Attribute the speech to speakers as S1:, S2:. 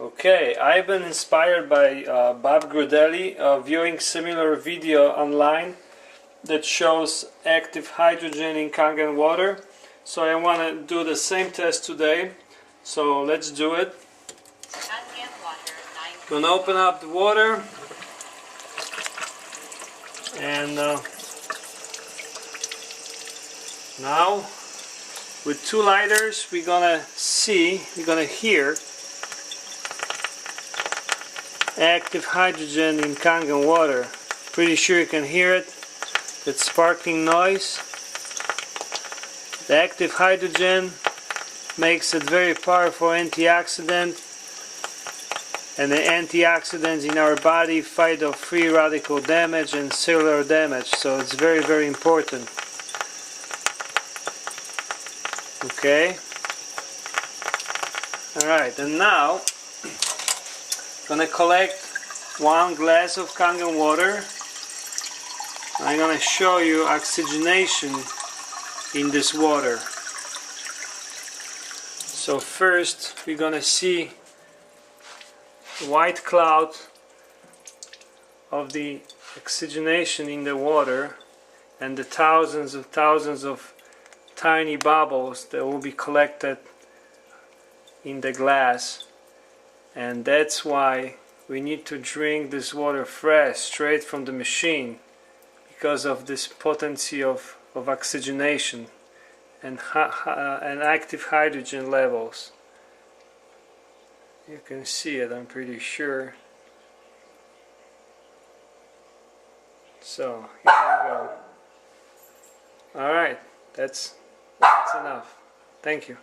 S1: Okay, I've been inspired by Bob Grudelli viewing similar video online that shows active hydrogen in Kangen water. So I want to do the same test today. So let's do it.
S2: Kangen water,
S1: Gonna open up the water and now with two lighters we're gonna hear active hydrogen in Kangen water. Pretty sure you can hear it. That sparkling noise. The active hydrogen makes it very powerful antioxidant, and the antioxidants in our body fight off free radical damage and cellular damage, so it's very, very important. Okay. Alright, and now I'm gonna collect 1 glass of Kangen water. I'm gonna show you oxygenation in this water. So first we're gonna see white cloud of the oxygenation in the water and the thousands of tiny bubbles that will be collected in the glass. And that's why we need to drink this water fresh, straight from the machine, because of this potency of oxygenation and active hydrogen levels. You can see it, I'm pretty sure. So here we go. Alright, that's enough. Thank you.